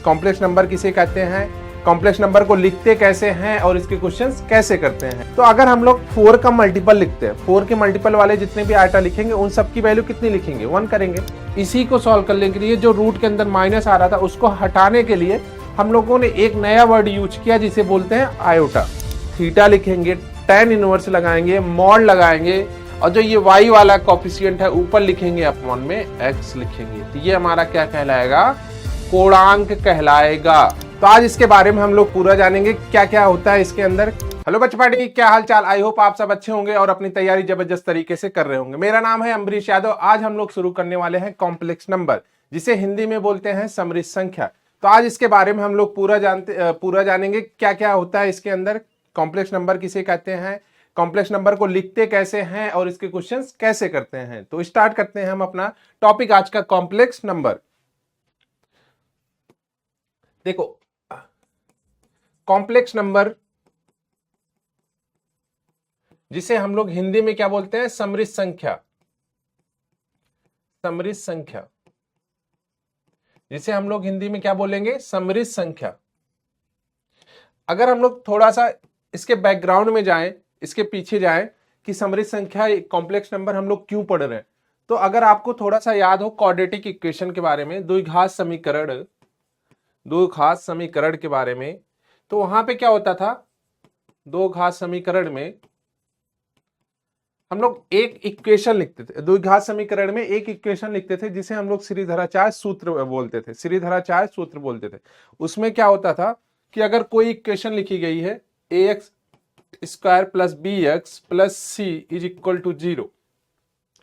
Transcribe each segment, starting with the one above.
Complex number किसे कहते हैं, कॉम्प्लेक्स नंबर को लिखते कैसे हैं और इसके क्वेश्चंस कैसे करते हैं। तो अगर हम लोग 4 का मल्टीपल लिखते हैं, 4 के मल्टीपल वाले जितने भी आइटा लिखेंगे उन सब की वैल्यू कितनी लिखेंगे, 1 करेंगे। इसी को सॉल्व करने के लिए जो रूट के अंदर माइनस आ रहा था उसको हटाने के लिए हम लोगों ने एक नया वर्ड यूज किया जिसे बोलते हैं आयोटा। थीटा लिखेंगे, tan इनवर्स लगाएंगे, मॉड लगाएंगे और जो ये y वाला कोफिशिएंट है ऊपर लिखेंगे, अपॉन में x लिखेंगे। तो ये हमारा क्या कहलाएगा, कोणांक कहलाएगा। तो आज इसके बारे में हम लोग पूरा जानेंगे क्या क्या होता है इसके अंदर। हेलो बच्चे पार्टी, क्या हाल चाल। आई होप आप सब अच्छे होंगे और अपनी तैयारी जबरदस्त तरीके से कर रहे होंगे। मेरा नाम है अम्बरीश यादव। आज हम लोग शुरू करने वाले हैं कॉम्प्लेक्स नंबर, जिसे हिंदी में बोलते हैं समृद्ध संख्या। तो आज इसके बारे में हम लोग पूरा जानेंगे क्या क्या होता है इसके अंदर, कॉम्प्लेक्स नंबर किसे कहते हैं, कॉम्प्लेक्स नंबर को लिखते कैसे हैं और इसके क्वेश्चंस कैसे करते हैं। तो स्टार्ट करते हैं हम अपना टॉपिक आज का, कॉम्प्लेक्स नंबर। देखो, कॉम्प्लेक्स नंबर जिसे हम लोग हिंदी में क्या बोलते हैं, समृद्ध संख्या। समृद्ध संख्या जिसे हम लोग हिंदी में क्या बोलेंगे, समृद्ध संख्या। अगर हम लोग थोड़ा सा इसके बैकग्राउंड में जाएं, इसके पीछे जाएं कि समृद्ध संख्या कॉम्प्लेक्स नंबर हम लोग क्यों पढ़ रहे हैं, तो अगर आपको थोड़ा सा याद हो क्वाड्रेटिक इक्वेशन के बारे में, द्विघात समीकरण के बारे में, तो वहां पे क्या होता था, दो घात समीकरण में हम लोग एक इक्वेशन लिखते थे। द्विघात समीकरण में एक इक्वेशन लिखते थे जिसे हम लोग श्रीधराचार्य सूत्र बोलते थे। श्रीधराचार्य सूत्र बोलते थे। उसमें क्या होता था कि अगर कोई इक्वेशन लिखी गई है, ax square plus bx plus c is equal to 0,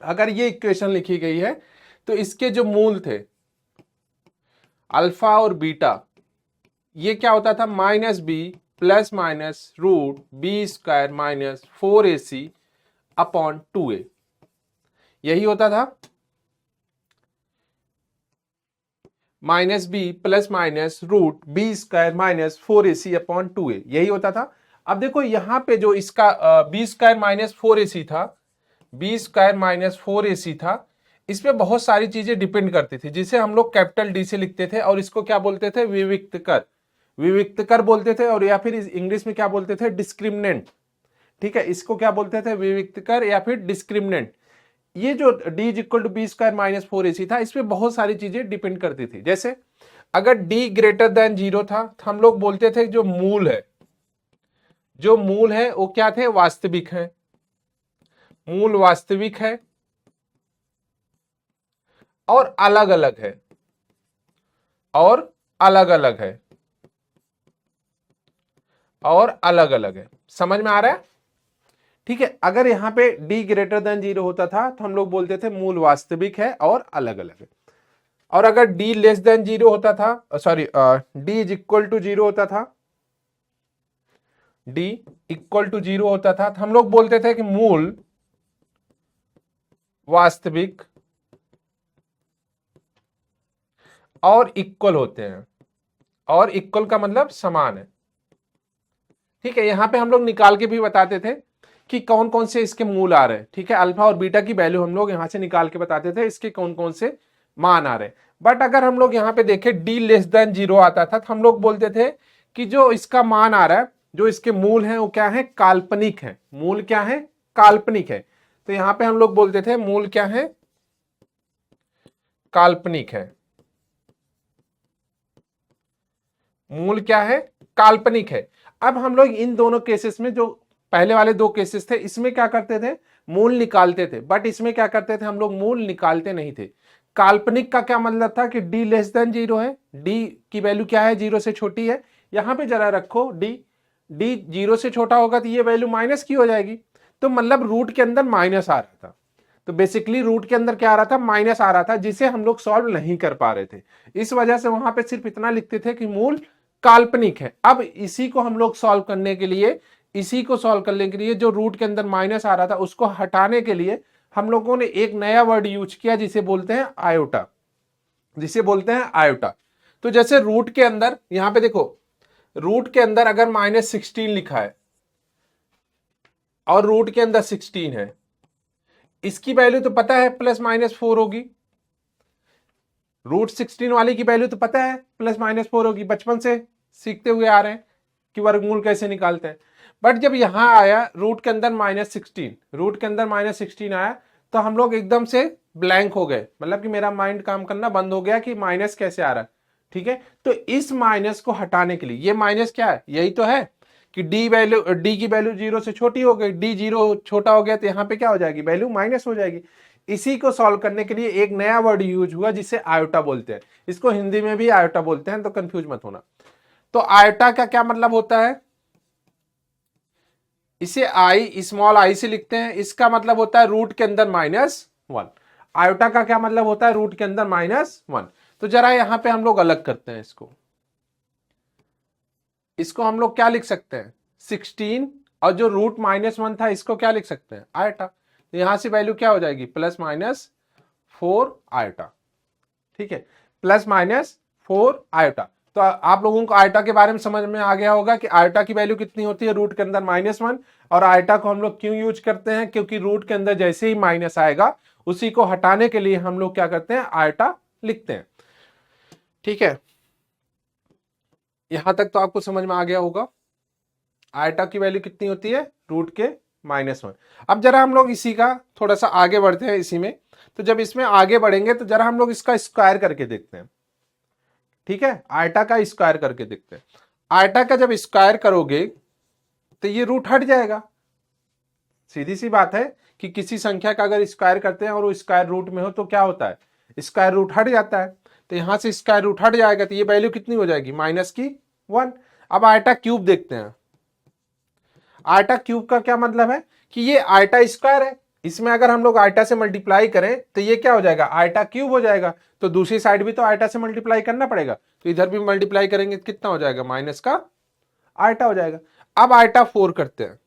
अगर ये इक्वेशन लिखी गई है तो इसके जो मूल थे अल्फा और बीटा, ये क्या होता था, minus b plus minus root b square minus 4ac upon 2a, यही होता था। Minus b plus minus root b square minus 4ac upon 2a, यही होता था। अब देखो यहाँ पे जो इसका बी स्क्वायर माइनस 4ac था, बी स्क्वायर माइनस 4ac था, इसमें बहुत सारी चीजें डिपेंड करती थी, जिसे हम लोग कैपिटल डी से लिखते थे और इसको क्या बोलते थे, विविक्त कर बोलते थे, और या फिर इंग्लिश में क्या बोलते थे, डिस्क्रिमिनेंट। ठीक है, इसको क्या बोलते थे, विविक्त कर या फिर डिस्क्रिमिनेंट। ये जो D is equal to b square minus 4ac था, इसमें बहुत सारी चीजें डिपेंड करती थी। जैसे अगर डी ग्रेटर देन 0 था तो हम लोग बोलते थे जो मूल है वो क्या थे, वास्तविक है, मूल वास्तविक है और अलग अलग है, समझ में आ रहा है। ठीक है, अगर यहाँ पे d ग्रेटर देन 0 होता था तो हम लोग बोलते थे मूल वास्तविक है और अलग अलग है। और अगर d लेस देन 0 होता था, d इज इक्वल टू 0 होता था, d इक्वल टू 0 होता था तो हम लोग बोलते थे कि मूल वास्तविक और इक्वल होते हैं, और इक्वल का मतलब समान है। ठीक है, यहां पे हम लोग निकाल के भी बताते थे कि कौन कौन से इसके मूल आ रहे हैं। ठीक है, अल्फा और बीटा की वैल्यू हम लोग यहां से निकाल के बताते थे, इसके कौन कौन से मान आ रहे हैं। बट अगर हम लोग यहाँ पे देखें डी लेस देन 0 आता था तो हम लोग बोलते थे कि जो इसका मान आ रहा है, जो इसके मूल हैं वो क्या है, काल्पनिक है। मूल क्या है, काल्पनिक है। तो यहाँ पे हम लोग बोलते थे मूल क्या है, काल्पनिक है। मूल क्या है, काल्पनिक है। अब हम लोग इन दोनों केसेस में, जो पहले वाले दो केसेस थे, इसमें क्या करते थे, मूल निकालते थे, बट इसमें क्या करते थे, हम लोग मूल निकालते नहीं थे। काल्पनिक का क्या मतलब था कि d लेस देन 0 है, d की वैल्यू क्या है, 0 से छोटी है। यहां पे जरा रखो, d 0 से छोटा होगा तो ये वैल्यू माइनस की हो जाएगी, तो मतलब रूट के अंदर माइनस आ रहा था। तो बेसिकली रूट के अंदर क्या आ रहा था, माइनस आ रहा था, जिसे हम लोग सॉल्व नहीं कर पा रहे थे। इस वजह से वहां पे सिर्फ इतना लिखते थे कि मूल काल्पनिक है। अब इसी को हम लोग सॉल्व करने के लिए, जो रूट के अंदर माइनस आ रहा था उसको हटाने के लिए हम लोगों ने एक नया वर्ड यूज किया जिसे बोलते हैं आयोटा। तो जैसे रूट के अंदर, यहां पे देखो, रूट के अंदर अगर -16 लिखा है और रूट के अंदर 16 है, इसकी वैल्यू तो पता है प्लस माइनस 4 होगी। √16 वाली की वैल्यू तो पता है +-4 होगी, बचपन से सीखते हुए आ रहे हैं कि वर्गमूल कैसे निकालते हैं। बट जब यहां आया रूट के अंदर -16 आया तो हम लोग एकदम से ब्लैंक हो गए, मतलब कि मेरा माइंड काम करना बंद हो गया कि माइनस कैसे आ रहा है। ठीक है, तो इस माइनस को हटाने के लिए, ये माइनस क्या है, यही तो है कि डी की वैल्यू 0 से छोटी हो गई, डी 0 छोटा हो गया तो यहाँ पे क्या हो जाएगी, वैल्यू माइनस हो जाएगी। इसी को सॉल्व करने के लिए एक नया वर्ड यूज हुआ जिसे आयोटा बोलते हैं, इसको हिंदी में भी आयोटा बोलते हैं, तो कंफ्यूज मत होना। तो आयोटा का क्या मतलब होता है, इसे स्मॉल आई से लिखते हैं, इसका मतलब होता है रूट के अंदर -1। आयोटा का क्या मतलब होता है, रूट के अंदर -1। तो जरा यहां पे हम लोग अलग करते हैं इसको हम लोग क्या लिख सकते हैं 16, और जो रूट -1 था इसको क्या लिख सकते हैं, आयोटा। तो यहां से वैल्यू क्या हो जाएगी, +-4 आयोटा। ठीक है, +-4 आयोटा। तो आप लोगों को आयोटा के बारे में समझ में आ गया होगा कि आयोटा की वैल्यू कितनी होती है, रूट के अंदर -1। और आयोटा को हम लोग क्यों यूज करते हैं, क्योंकि रूट के अंदर जैसे ही माइनस आएगा उसी को हटाने के लिए हम लोग क्या करते हैं, आयोटा लिखते हैं। ठीक है, यहां तक तो आपको समझ में आ गया होगा आयोटा की वैल्यू कितनी होती है, रूट के -1। अब जरा हम लोग इसी का थोड़ा सा आगे बढ़ते हैं इसी में। तो जब इसमें आगे बढ़ेंगे तो जरा हम लोग इसका स्क्वायर करके देखते हैं। ठीक है, आयटा का स्क्वायर करके देखते हैं। आयटा का जब स्क्वायर करोगे तो ये रूट हट जाएगा। सीधी सी बात है कि किसी संख्या का अगर स्क्वायर करते हैं और वो स्क्वायर रूट में हो तो क्या होता है, स्क्वायर रूट हट जाता है। तो यहां से स्क्वायर रूट हट जाएगा तो ये वैल्यू कितनी हो जाएगी, -1। अब आयटा क्यूब देखते हैं। आयटा क्यूब का क्या मतलब है कि ये आयटा स्क्वायर है, इसमें अगर हम लोग आयटा से मल्टीप्लाई करें तो ये क्या हो जाएगा, आयटा क्यूब हो जाएगा। तो दूसरी साइड भी तो आयटा से मल्टीप्लाई करना पड़ेगा, तो इधर भी मल्टीप्लाई करेंगे तो कितना हो जाएगा, माइनस का आयटा हो जाएगा। अब आयटा 4 करते हैं।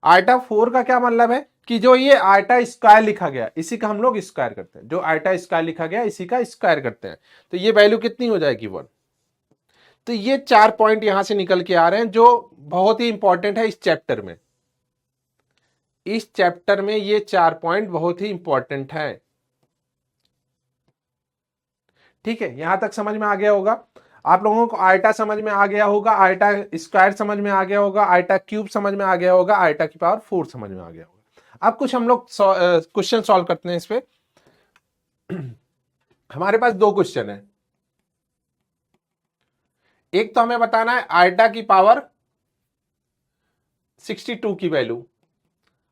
आयटा 4 का क्या मतलब है कि जो ये आयटा स्क्वायर लिखा गया इसी का हम लोग स्क्वायर करते हैं, जो आयटा स्क्वायर लिखा गया इसी का स्क्वायर करते हैं। तो ये वैल्यू कितनी हो जाएगी, 1। तो ये 4 पॉइंट यहां से निकल के आ रहे हैं जो बहुत ही इंपॉर्टेंट है इस चैप्टर में। इस चैप्टर में ये 4 पॉइंट बहुत ही इंपॉर्टेंट है। ठीक है, यहां तक समझ में आ गया होगा आप लोगों को, आयटा समझ में आ गया होगा, आयटा स्क्वायर समझ में आ गया होगा, आयटा क्यूब समझ में आ गया होगा, आयटा की पावर 4 समझ में आ गया होगा। अब कुछ हम लोग क्वेश्चन सॉल्व करते हैं इस पे। हमारे पास 2 क्वेश्चन है। एक तो हमें बताना है आयटा की पावर 62 की वैल्यू,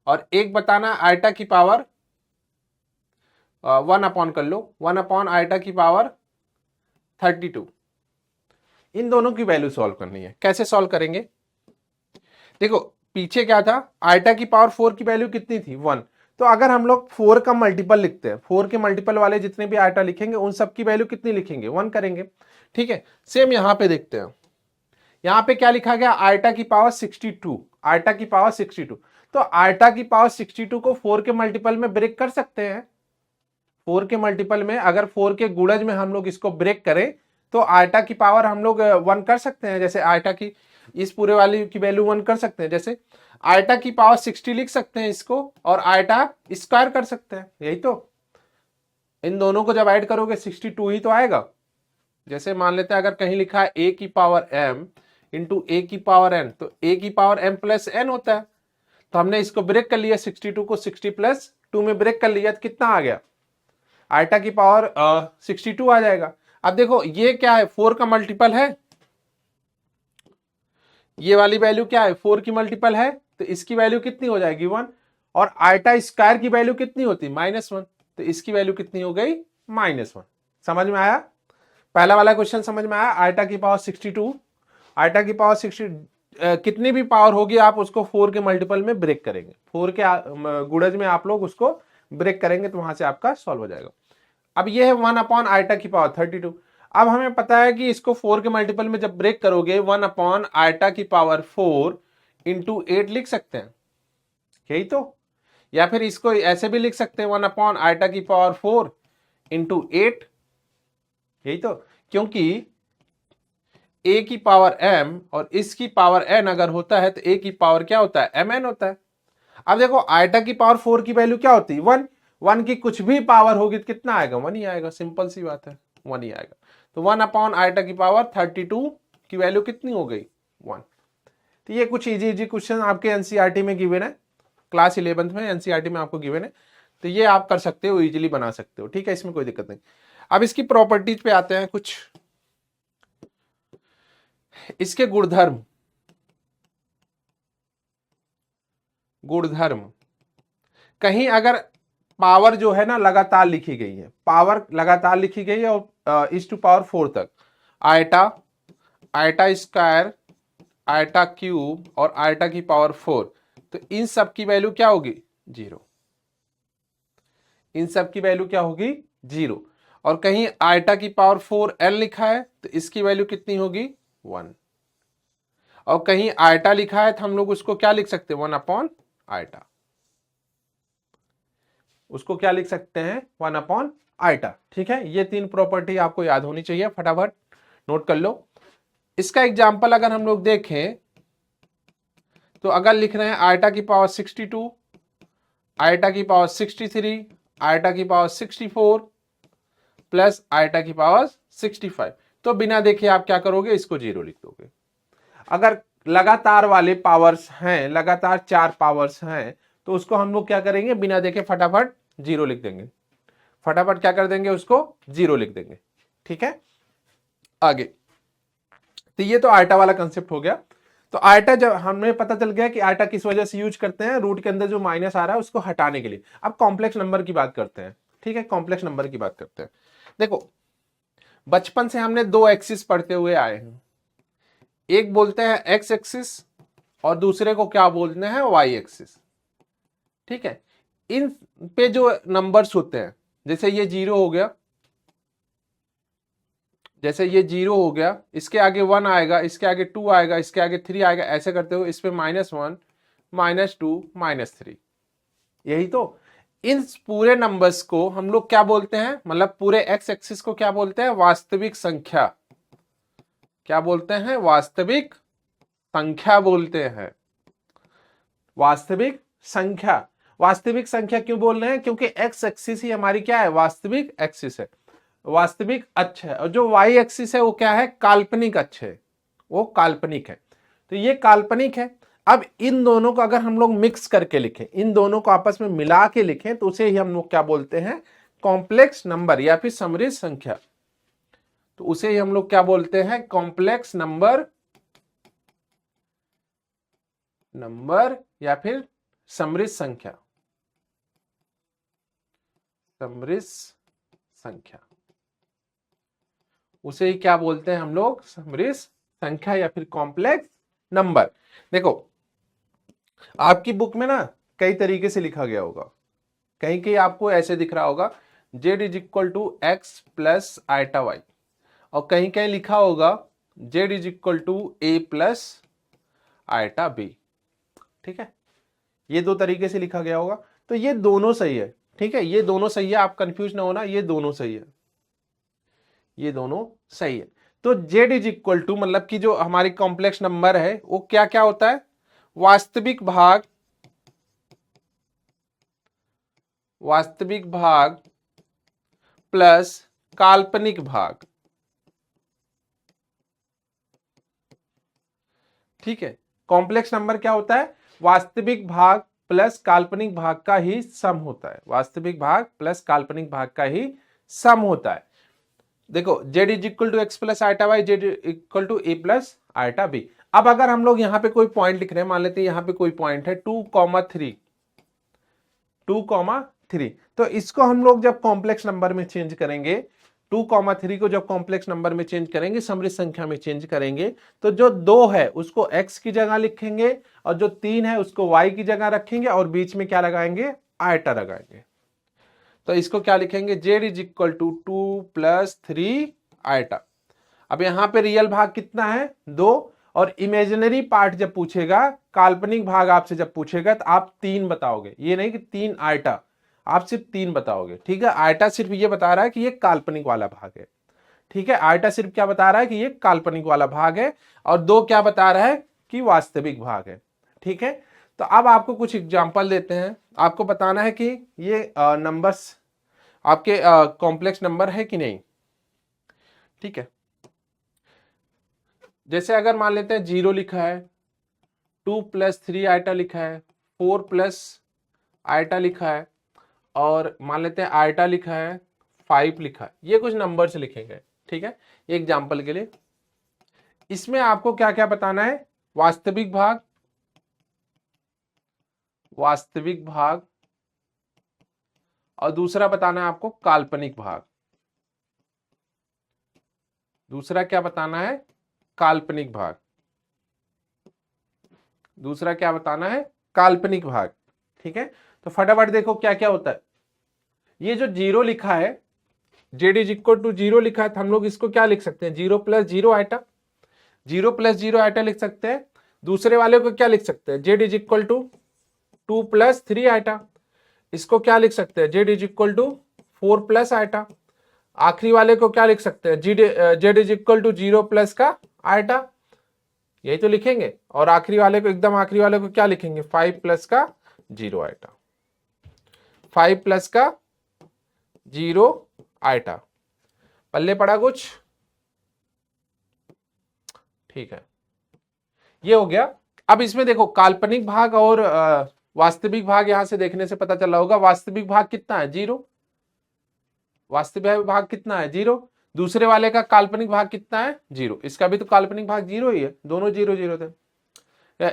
और एक बताना है आयटा की पावर 1 अपॉन कर लो, 1 अपॉन आयटा की पावर 32। इन दोनों की वैल्यू सॉल्व करनी है। कैसे सॉल्व करेंगे, देखो पीछे क्या था, आयटा की पावर 4 की वैल्यू कितनी थी, 1। तो अगर हम लोग 4 का मल्टीपल लिखते हैं, 4 के मल्टीपल वाले जितने भी आयटा लिखेंगे उन सब की वैल्यू कितनी लिखेंगे, 1 करेंगे। ठीक है, सेम यहां पे देखते हैं। यहां पे क्या लिखा गया, आयटा की पावर 62, आयटा की पावर 62। तो आयटा की पावर 62 को 4 के मल्टीपल में ब्रेक कर सकते हैं। 4 के मल्टीपल में अगर 4 के गुणज में हम लोग इसको ब्रेक करें तो आयटा की पावर हम लोग 1 कर सकते हैं। जैसे आयटा की इस पूरे वाली की वैल्यू 1 कर सकते हैं, जैसे आयटा की पावर 60 लिख सकते हैं इसको, और आयटा स्क्वायर कर सकते हैं। यही तो, इन दोनों को जब ऐड करोगे 62 ही तो आएगा। जैसे मान लेते हैं अगर कहीं लिखा है a की पावर m इंटू a की पावर n, तो a की पावर m प्लस n होता है। तो हमने इसको ब्रेक कर लिया, 62 को 60 प्लस 2 में ब्रेक कर लिया, तो कितना आ गया, आयटा की पावर 62 आ जाएगा। अब देखो ये क्या है, 4 का मल्टीपल है, ये वाली वैल्यू क्या है, 4 की मल्टीपल है, तो इसकी वैल्यू कितनी हो जाएगी, 1। और आयटा स्क्वायर की वैल्यू कितनी होती, -1, तो इसकी वैल्यू कितनी हो गई, -1। समझ में आया, पहला वाला क्वेश्चन समझ में आया। आयटा की पावर 62, आयटा की पावर 60 कितनी भी पावर होगी आप उसको 4 के मल्टीपल में ब्रेक करेंगे, 4 के गुणज में आप लोग उसको ब्रेक करेंगे तो वहां से आपका सॉल्व हो जाएगा। अब ये है 1 अपॉन आयटा की पावर 32। अब हमें पता है कि इसको 4 के मल्टीपल में जब ब्रेक करोगे 1 अपॉन आयटा की पावर 4 इंटू 8 लिख सकते हैं, यही तो। या फिर इसको ऐसे भी लिख सकते हैं 1 अपॉन आयटा की पावर 4 इंटू 8, यही तो, क्योंकि a की पावर m और इसकी पावर n अगर होता है तो a की पावर क्या होता है, mn होता है। अब देखो आयटा की पावर 4 की वैल्यू क्या होती है, 1। 1 की कुछ भी पावर होगी तो कितना आएगा, 1 ही आएगा, सिंपल सी बात है, 1 ही आएगा। तो 1 अपॉन आइटा की पावर 32 की वैल्यू कितनी हो गई, 1। तो ये कुछ इजी क्वेश्चन आपके एनसीईआरटी में गिवन है, क्लास 11th में एनसीईआरटी में आपको गिवन है, तो ये आप कर सकते हो, इजीली बना सकते हो, ठीक है, इसमें कोई दिक्कत नहीं। अब इसकी प्रॉपर्टीज पे आते हैं कुछ, इसके गुणधर्म, कहीं अगर पावर जो है ना लगातार लिखी गई है, पावर लगातार लिखी गई है और इस टू पावर 4 तक, आइटा स्क्वायर, आइटा क्यूब और आइटा की पावर 4, तो इन सब की वैल्यू क्या होगी, 0। इन सब की वैल्यू क्या होगी, 0। और कहीं आइटा की पावर 4n लिखा है तो इसकी वैल्यू कितनी होगी, 1। और कहीं आइटा लिखा है तो हम लोग उसको क्या लिख सकते हैं, 1 अपॉन आइटा, उसको क्या लिख सकते हैं, 1 अपॉन आइटा, ठीक है। ये 3 प्रॉपर्टी आपको याद होनी चाहिए, फटाफट नोट कर लो। इसका एग्जाम्पल अगर हम लोग देखें तो अगर लिख रहे हैं आइटा की पावर 62, आइटा की पावर 63, आइटा की पावर 64 प्लस आइटा की पावर 65, तो बिना देखे आप क्या करोगे, इसको 0 लिख दोगे। अगर लगातार वाले पावर्स हैं, लगातार 4 पावर्स हैं, तो उसको हम लोग क्या करेंगे, बिना देखे फटाफट 0 लिख देंगे, फटाफट क्या कर देंगे, उसको 0 लिख देंगे, ठीक है। आगे, तो ये तो आइटा वाला कंसेप्ट हो गया। तो आइटा जब हमें पता चल गया कि आइटा किस वजह से यूज करते हैं, रूट के अंदर जो माइनस आ रहा है उसको हटाने के लिए। अब कॉम्प्लेक्स नंबर की बात करते हैं, ठीक है, कॉम्प्लेक्स नंबर की बात करते हैं। देखो बचपन से हमने 2 एक्सिस पढ़ते हुए आए हैं, एक बोलते हैं एक्स एक्सिस और दूसरे को क्या बोलते हैं, वाई एक्सिस, ठीक है। इन पे जो नंबर्स होते हैं, जैसे ये 0 हो गया, जैसे ये 0 हो गया, इसके आगे 1 आएगा, इसके आगे 2 आएगा, इसके आगे 3 आएगा, ऐसे करते हुए इस पे -1, -2, -3, यही तो। इन पूरे नंबर्स को हम लोग क्या बोलते हैं, मतलब पूरे एक्स एक्सिस को क्या बोलते हैं, वास्तविक संख्या। क्या बोलते हैं, वास्तविक संख्या बोलते हैं, वास्तविक संख्या। वास्तविक संख्या क्यों बोल रहे हैं, क्योंकि एक्स एक्सिस ही हमारी क्या है, वास्तविक एक्सिस है, वास्तविक अक्ष है। और जो वाई एक्सिस है वो क्या है, काल्पनिक अक्ष है, वो काल्पनिक है। तो ये काल्पनिक है। अब इन दोनों को अगर हम लोग मिक्स करके लिखें, इन दोनों को आपस में मिला के लिखें, तो उसे ही हम लोग क्या बोलते हैं, कॉम्प्लेक्स नंबर या फिर समृद्ध संख्या। तो उसे ही हम लोग क्या बोलते हैं, कॉम्प्लेक्स नंबर या फिर समृद्ध संख्या, समृद्ध संख्या, उसे ही क्या बोलते हैं हम लोग, समृद्ध संख्या या फिर कॉम्प्लेक्स नंबर। देखो आपकी बुक में ना कई तरीके से लिखा गया होगा, कहीं कहीं आपको ऐसे दिख रहा होगा z is equal to x plus iota y, और कहीं कहीं लिखा होगा z is equal to a plus iota b, ठीक है। ये 2 तरीके से लिखा गया होगा, तो ये दोनों सही है, ठीक है, ये दोनों सही है, आप कंफ्यूज ना होना, ये दोनों सही है, ये दोनों सही है। तो z इज इक्वल टू मतलब कि जो हमारी कॉम्प्लेक्स नंबर है वो क्या क्या होता है, वास्तविक भाग प्लस काल्पनिक भाग, ठीक है। कॉम्प्लेक्स नंबर क्या होता है, वास्तविक भाग प्लस काल्पनिक भाग का ही सम होता है, वास्तविक भाग प्लस काल्पनिक भाग का ही सम होता है। देखो z is equal to x plus iota y, z equal to a plus iota b. अब अगर हम लोग यहाँ पे कोई पॉइंट लिख रहे हैं, मान लेते हैं यहाँ पे कोई पॉइंट है 2,3, तो इसको हम लोग जब कॉम्प्लेक्स नंबर में चेंज करेंगे, 2,3 को जब कॉम्प्लेक्स नंबर में चेंज करेंगे, समृद्ध संख्या में चेंज करेंगे, तो जो 2 है उसको x की जगह लिखेंगे और जो 3 है उसको y की जगह रखेंगे और बीच में क्या लगाएंगे, आइटा लगाएंगे। तो इसको क्या लिखेंगे, z is equal to 2 plus 3 iota. अब यहाँ पे रियल भाग कितना है, 2, और इमेजिनरी पार्ट जब पूछेगा, काल्पनिक भाग आपसे जब पूछेगा तो आप 3 बताओगे, ये नहीं कि 3 आइटा, आप सिर्फ 3 बताओगे, ठीक है। आइटा सिर्फ ये बता रहा है कि ये काल्पनिक वाला भाग है, ठीक है। आइटा सिर्फ क्या बता रहा है कि ये काल्पनिक वाला भाग है, और 2 क्या बता रहा है कि वास्तविक भाग है, ठीक है। तो अब आपको कुछ एग्जांपल देते हैं, आपको बताना है कि ये नंबर्स आपके कॉम्प्लेक्स नंबर है कि नहीं। ठीक है, जैसे अगर मान लेते हैं 0 लिखा है, 2 + 3 आइटा लिखा है, 4 + आइटा लिखा है, और मान लेते हैं आइटा लिखा है, 5 लिखा है, ये कुछ नंबर से लिखेंगे। ठीक है, एग्जाम्पल के लिए इसमें आपको क्या क्या बताना है, वास्तविक भाग, वास्तविक भाग, और दूसरा बताना है आपको काल्पनिक भाग। दूसरा क्या बताना है, काल्पनिक भाग। दूसरा क्या बताना है, काल्पनिक भाग। ठीक है, तो फटाफट देखो क्या क्या होता है। ये जो 0 लिखा है, जेड इज इक्वल टू 0 लिखा है, तो हम लोग इसको क्या लिख सकते हैं, 0 + 0 आइटा, 0 + 0 आइटा लिख सकते हैं। दूसरे वाले को क्या लिख सकते हैं, z is equal to 2 + 3 iota, इसको क्या लिख सकते हैं, z is equal to 4 + iota. आखिरी वाले को क्या लिख सकते हैं, जेड इज इक्वल टू 0 + का आइटा, यही तो लिखेंगे। और आखिरी वाले को, एकदम आखिरी वाले को क्या लिखेंगे, 5 + का 0 आइटा, 5 + का 0 आइटा। पल्ले पड़ा कुछ? ठीक है, ये हो गया। अब इसमें देखो काल्पनिक भाग और वास्तविक भाग, यहां से देखने से पता चला होगा वास्तविक भाग कितना है, 0। वास्तविक भाग कितना है, 0। दूसरे वाले का काल्पनिक भाग कितना है, 0। इसका भी तो काल्पनिक भाग 0 ही है, दोनों 0 0 थे।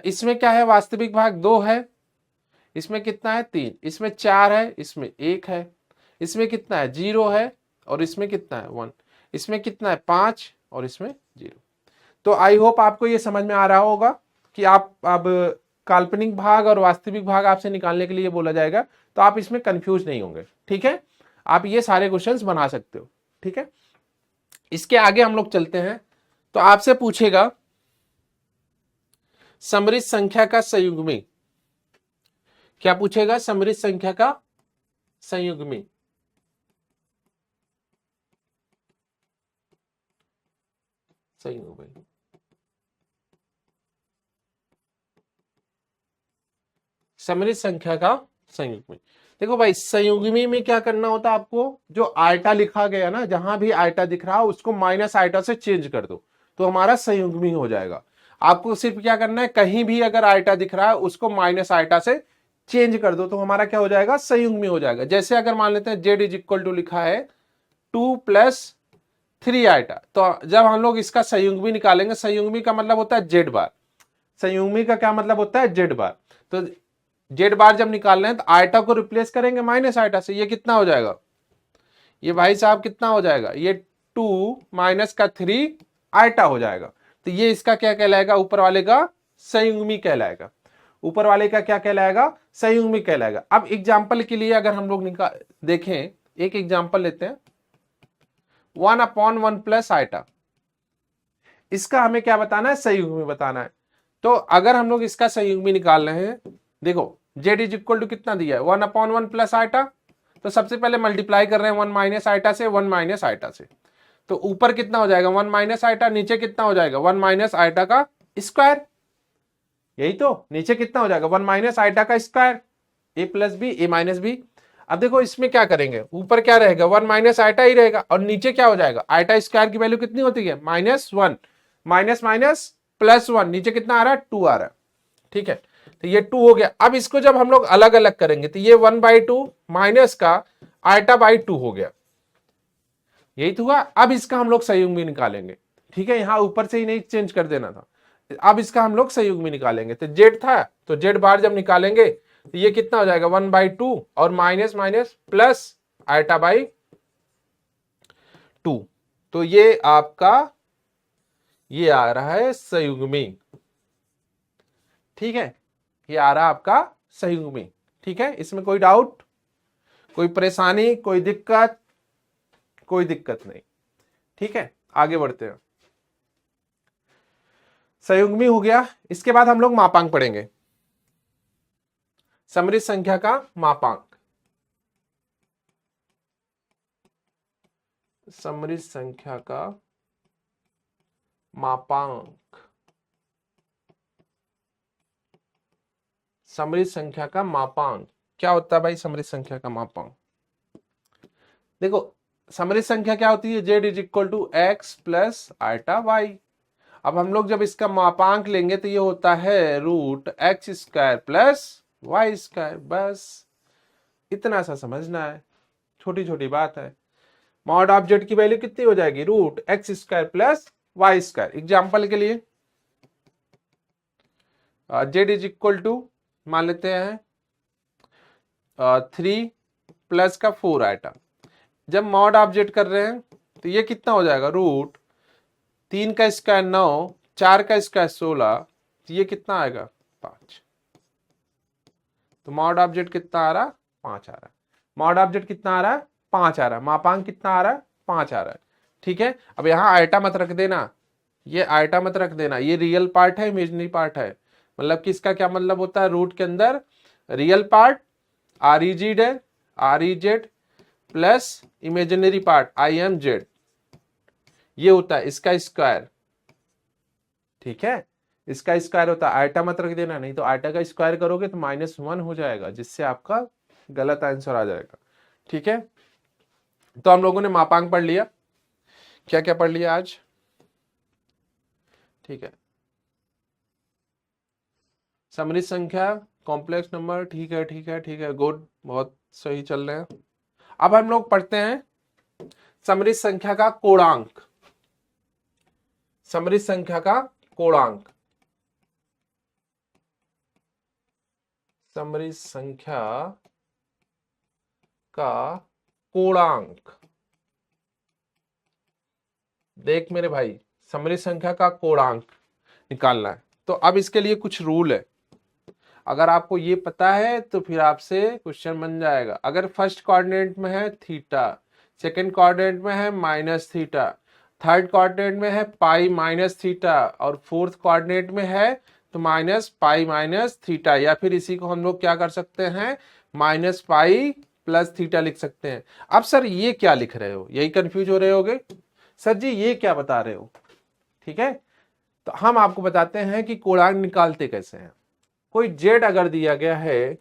इसमें क्या है, वास्तविक भाग 2 है, इसमें कितना है, 3, इसमें 4 है, इसमें 1 है, इसमें कितना है, 0 है, और इसमें कितना है, 1, इसमें कितना है, 5, और इसमें 0। तो आई होप आपको ये समझ में आ रहा होगा कि आप अब काल्पनिक भाग और वास्तविक भाग आपसे निकालने के लिए बोला जाएगा, तो आप इसमें कंफ्यूज नहीं होंगे। ठीक है, आप ये सारे क्वेश्चंस बना सकते हो। ठीक है, इसके आगे हम लोग चलते हैं। तो आपसे पूछेगा समृद्ध संख्या का संयुग्मी, क्या पूछेगा, समृद्ध संख्या का संयुग्मी। संयुग्मी, समृद्ध संख्या का संयुग्मी। देखो भाई, संयुग्मी में क्या करना होता है आपको, जो आयटा लिखा गया ना, जहां भी आयटा दिख रहा है उसको माइनस आयटा से चेंज कर दो, तो हमारा संयुग्मी हो जाएगा। आपको सिर्फ क्या करना है, कहीं भी अगर आयटा दिख रहा है उसको माइनस आयटा से चेंज कर दो, तो हमारा क्या हो जाएगा, संयुग्मी हो जाएगा। जैसे अगर मान लेते हैं जेड इज इक्वल टू लिखा है 2 + 3 आयटा, तो जब हम लोग इसका संयुग्मी निकालेंगे, संयुग्मी का मतलब होता है जेड बार, संयुग्मी का क्या मतलब होता है, जेड बार। तो जेड बार जब निकालना है तो आयटा को रिप्लेस करेंगे माइनस आयटा से, ये कितना हो जाएगा, ये भाई साहब कितना हो जाएगा, ये 2 - का 3 आयटा हो जाएगा। तो ये इसका क्या कहलाएगा, ऊपर वाले का संयुग्मी कहलाएगा। ऊपर वाले का क्या कहलाएगा, संयुग्मी कहलाएगा। अब एग्जाम्पल के लिए अगर हम लोग देखें, एक एग्जाम्पल लेते हैं, 1/1 + आयटा, इसका हमें क्या बताना है, संयुग्मी बताना है। तो अगर हम लोग इसका संयुग्मी निकाल रहे हैं, देखो जेड इज इक्वल टू कितना दिया है, 1/1 + आयटा, तो सबसे पहले मल्टीप्लाई कर रहे हैं 1 - आयटा से, 1 - आयटा से, तो ऊपर कितना हो जाएगा, 1 - आयटा, नीचे कितना हो जाएगा, 1 - आयटा का स्क्वायर, यही तो, नीचे कितना हो जाएगा, 1 - आयटा का square, a + b a - b। अब देखो इसमें क्या करेंगे, ऊपर क्या रहेगा, 1 - आयटा ही रहेगा, और नीचे क्या हो जाएगा, आयटा स्क्वायर की वैल्यू कितनी होती है, -1, माइनस माइनस +1, नीचे कितना आ रहा है, 2 आ रहा है। ठीक है, तो ये 2 हो गया। अब इसको जब हम लोग अलग अलग करेंगे, तो ये 1/2 माइनस का आयटा/2 हो गया, यही तो हुआ। अब इसका हम लोग संयुग्मी निकालेंगे। ठीक है, यहां ऊपर से ही नहीं चेंज कर देना था, अब इसका हम लोग संयुग्मी निकालेंगे। तो जेड था, तो जेड बार जब निकालेंगे तो ये कितना हो जाएगा, 1/2 और माइनस माइनस प्लस आयटा/2, तो ये आपका ये आ रहा है संयुग्मी। ठीक है, ये आ रहा है आपका संयुग्मी। ठीक है, इसमें कोई डाउट, कोई परेशानी, कोई दिक्कत, कोई दिक्कत नहीं। ठीक है, आगे बढ़ते हैं। संयुग्मी हो गया, इसके बाद हम लोग मापांक पढ़ेंगे, समृद्ध संख्या का मापांक। समृद्ध संख्या का मापांक, समृद्ध संख्या का मापांक। क्या होता है भाई समृद्ध संख्या का मापांक? देखो समृद्ध संख्या क्या होती है, z is equal to x plus iota y. अब हम लोग जब इसका मापांक लेंगे तो ये होता है root x square plus y square. बस इतना सा समझना है, छोटी छोटी बात है। मॉड ऑफ जेड की वैल्यू कितनी हो जाएगी, root x square plus y square. Example के लिए जेड इज इक्वल टू मान लेते हैं 3 प्लस का 4 आइटा। जब मॉड ऑफ जेड कर रहे हैं तो ये कितना हो जाएगा, रूट 3 का स्क्वायर 9, 4 का स्क्वायर 16, तो ये कितना आएगा 5। तो मॉड ऑफ जेड कितना आ रहा, 5 आ रहा है। मॉड ऑफ जेड कितना आ रहा है, 5 आ रहा है। मापांक कितना आ रहा है, 5 आ रहा है। ठीक है, अब यहाँ आइटा मत रख देना, ये आइटा मत रख देना, ये रियल पार्ट है इमेजिनरी पार्ट है। मतलब कि इसका क्या मतलब होता है, रूट के अंदर real part R E Z है, R E Z plus imaginary part I M Z, ये होता है इसका स्क्वायर। ठीक है, इसका स्क्वायर होता है, आइटा मत रख देना, नहीं तो आइटा का स्क्वायर करोगे तो -1 हो जाएगा, जिससे आपका गलत आंसर आ जाएगा। ठीक है, तो हम लोगों ने मापांक पढ़ लिया, क्या क्या पढ़ लिया आज। ठीक है, समृद्ध संख्या, कॉम्प्लेक्स नंबर, ठीक है ठीक है ठीक है, गुड, बहुत सही चल रहे हैं। अब हम लोग पढ़ते हैं समृद्ध संख्या का कोणांक। समृद्ध संख्या का कोणांक, समृद्ध संख्या का कोणांक। देख मेरे भाई, समृद्ध संख्या का कोणांक निकालना है, तो अब इसके लिए कुछ रूल है। अगर आपको ये पता है तो फिर आपसे क्वेश्चन बन जाएगा। अगर फर्स्ट कोऑर्डिनेट में है थीटा, सेकंड कोऑर्डिनेट में है -थीटा, थर्ड कोऑर्डिनेट में है पाई माइनस थीटा, और फोर्थ कोऑर्डिनेट में है तो -पाई माइनस थीटा, या फिर इसी को हम लोग क्या कर सकते हैं, -पाई प्लस थीटा लिख सकते हैं। अब सर ये क्या लिख रहे हो, यही कंफ्यूज हो रहे होगे, सर जी ये क्या बता रहे हो। ठीक है, तो हम आपको बताते हैं कि कोणांक निकालते कैसे हैं। कोई जेड अगर दिया गया है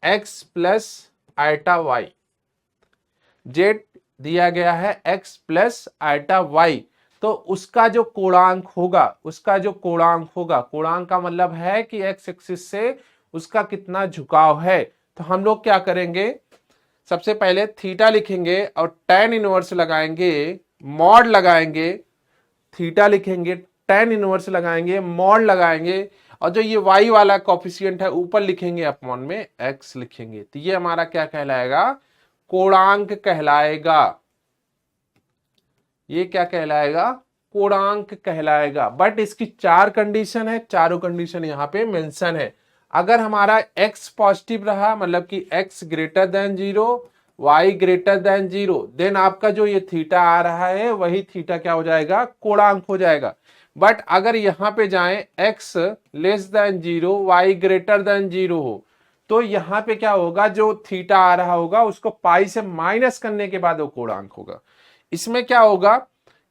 x plus iota y, z दिया गया है x प्लस आइटा वाई, तो उसका जो कोणांक होगा, उसका जो कोणांक होगा, कोणांक का मतलब है कि x एक्सिस से उसका कितना झुकाव है। तो हम लोग क्या करेंगे, सबसे पहले थीटा लिखेंगे और tan इनवर्स लगाएंगे, मॉड लगाएंगे, थीटा लिखेंगे, tan इनवर्स लगाएंगे, मॉड लगाएंगे, और जो ये y वाला कॉफिशिएंट है ऊपर लिखेंगे, अपॉन में x लिखेंगे। तो ये हमारा क्या कहलाएगा, कोणांक कहलाएगा। ये क्या कहलाएगा, कोणांक कहलाएगा। बट इसकी 4 कंडीशन है, चारों कंडीशन यहाँ पे मेंशन है। अगर हमारा x पॉजिटिव रहा, मतलब कि x greater than 0, y greater than 0, then आपका जो ये थीटा आ रहा है वही थीटा क्या हो जाएगा, कोणांक हो जाएगा। बट अगर यहां पे जाएं x less than 0, y greater than 0 हो, तो यहां पे क्या होगा, जो थीटा आ रहा होगा उसको पाई से माइनस करने के बाद वो कोणांक होगा। इसमें क्या होगा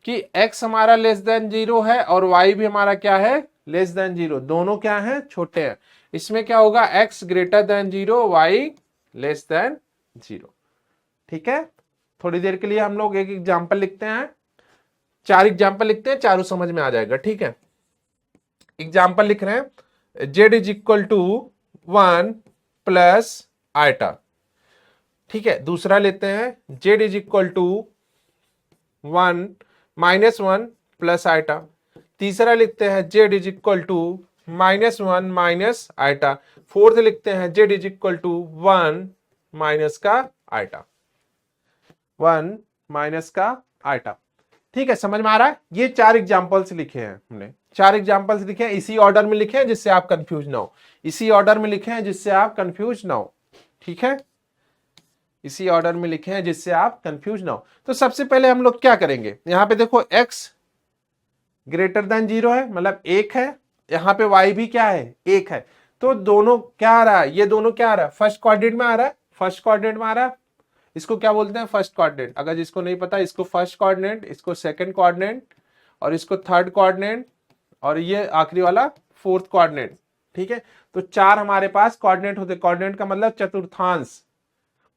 कि x हमारा लेस देन 0 है और y भी हमारा क्या है, लेस देन 0, दोनों क्या है, छोटे हैं। इसमें क्या होगा, x greater than 0, y less than 0। ठीक है, थोड़ी देर के लिए हम लोग एक एग्जाम्पल लिखते हैं, 4 एग्जाम्पल लिखते हैं, चारों समझ में आ जाएगा। ठीक है, एग्जाम्पल लिख रहे हैं, z is equal to 1 plus iota. ठीक है, दूसरा लेते हैं, z is equal to 1 -1 plus iota. तीसरा लिखते हैं, z is equal to -1 minus iota. Fourth लिखते हैं, z is equal to 1 minus का आइटा, 1 माइनस का आइटा। ठीक है, समझ में आ रहा है। ये 4 एग्जांपल्स लिखे हैं हमने, 4 एग्जांपल्स लिखे हैं, इसी ऑर्डर में लिखे हैं जिससे आप कंफ्यूज ना हो, इसी ऑर्डर में लिखे हैं जिससे आप कंफ्यूज ना हो। ठीक है, इसी ऑर्डर में लिखे हैं जिससे आप कंफ्यूज ना हो। तो सबसे पहले हम लोग क्या करेंगे, यहां पे देखो x ग्रेटर देन 0 है, मतलब 1 है, यहां पे y भी क्या है, 1 है। तो दोनों क्या आ रहा है, ये दोनों क्या आ रहा है, फर्स्ट क्वाड्रेंट में आ रहा है, फर्स्ट क्वाड्रेंट में आ रहा है। इसको क्या बोलते हैं, फर्स्ट क्वाड्रेंट। अगर जिसको नहीं पता, इसको फर्स्ट क्वाड्रेंट, इसको सेकंड क्वाड्रेंट, और इसको थर्ड क्वाड्रेंट, और ये आखिरी वाला फोर्थ क्वाड्रेंट। ठीक है, तो 4 हमारे पास कोऑर्डिनेट होते, कोऑर्डिनेट का मतलब चतुर्थांश,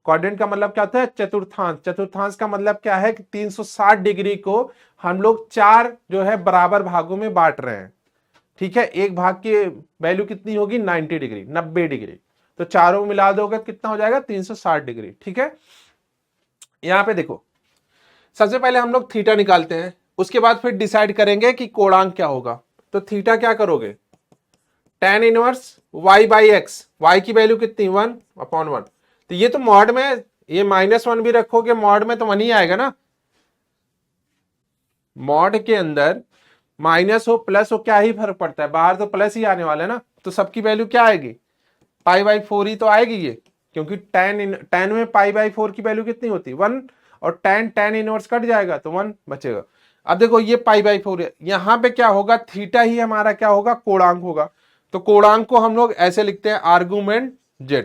कोऑर्डिनेट का मतलब क्या होता है, चतुर्थांश, चतुर्थांश का मतलब क्या है कि 360 डिग्री को हम लोग 4 जो है बराबर भागों में बांट रहे हैं, ठीक है, एक भाग की वैल्यू कितनी होगी 90 डिग्री, 90 डिग्री, तो चारों मिला दोगे तो कितना हो जाएगा 360 डिग्री, ठीक है। यहां पे देखो, सबसे पहले हम लोग थीटा निकालते हैं, उसके बाद फिर डिसाइड करेंगे कि कोणांक क्या होगा। तो थीटा क्या करोगे, tan inverse y by x, y की वैल्यू कितनी 1/1, तो ये तो मॉड में, ये -1 भी रखोगे मॉड में तो 1 ही आएगा ना, मॉड के अंदर माइनस हो प्लस हो क्या ही फर्क पड़ता है, बाहर तो प्लस ही आने वाला है ना, तो सबकी वैल्यू क्या आएगी π/4 ही तो आएगी ये, क्योंकि tan में π/4 की वैल्यू कितनी होती है 1, और tan इनवर्स कट जाएगा तो 1 बचेगा। अब देखो ये π/4 है, यहां पे क्या होगा, थीटा ही हमारा क्या होगा, कोणांक होगा, तो कोणांक को हम लोग ऐसे लिखते हैं आर्गुमेंट z,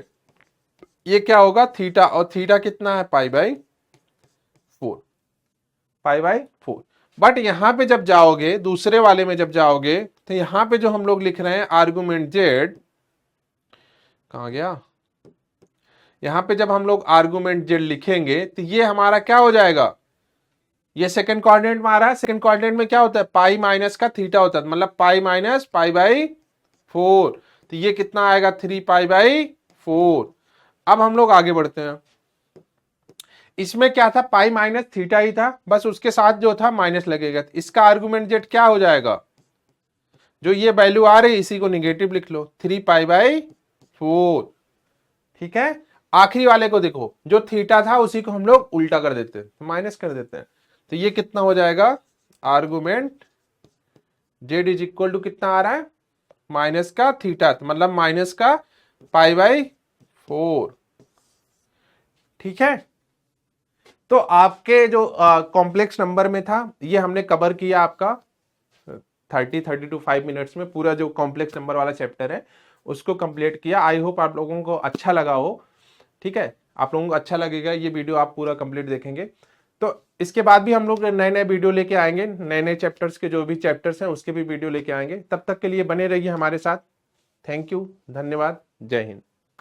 ये क्या होगा थीटा, और थीटा कितना है π/4, π/4। बट यहां पे जब जाओगे दूसरे वाले में जब जाओगे तो यहां पे जो हम लोग लिख रहे हैं आर्गुमेंट z, कहां गया, यहां पे जब हम लोग आर्गुमेंट z लिखेंगे तो ये हमारा क्या हो जाएगा, ये सेकंड कोऑर्डिनेट में आ रहा है, सेकंड कोऑर्डिनेट में क्या होता है पाई माइनस का थीटा होता है, मतलब पाई माइनस π/4, तो ये कितना आएगा 3π/4। अब हम लोग आगे बढ़ते हैं, इसमें क्या था पाई माइनस थीटा ही था, बस उसके साथ जो था माइनस लगेगा, तो इसका आर्गुमेंट जेड क्या हो जाएगा, जो ये वैल्यू आ रही इसी को निगेटिव लिख लो 3π/4, ठीक है। आखिरी वाले को देखो, जो थीटा था उसी को हम लोग उल्टा कर देते हैं, माइनस कर देते हैं, तो ये कितना हो जाएगा, argument z is equal to कितना आ रहा है माइनस का थीटा, मतलब माइनस का π/4, ठीक है। तो आपके जो कॉम्प्लेक्स नंबर में था ये हमने कवर किया आपका 30 टू 5 मिनट्स में, पूरा जो कॉम्प्लेक्स नंबर वाला चैप्टर है उसको कंप्लीट किया। आई होप आप लोगों को अच्छा लगा हो, ठीक है, आप लोगों को अच्छा लगेगा ये वीडियो, आप पूरा कंप्लीट देखेंगे तो इसके बाद भी हम लोग नए नए वीडियो लेके आएंगे, नए नए चैप्टर्स के जो भी चैप्टर्स हैं उसके भी वीडियो लेके आएंगे। तब तक के लिए बने रहिए हमारे साथ। थैंक यू, धन्यवाद, जय हिंद।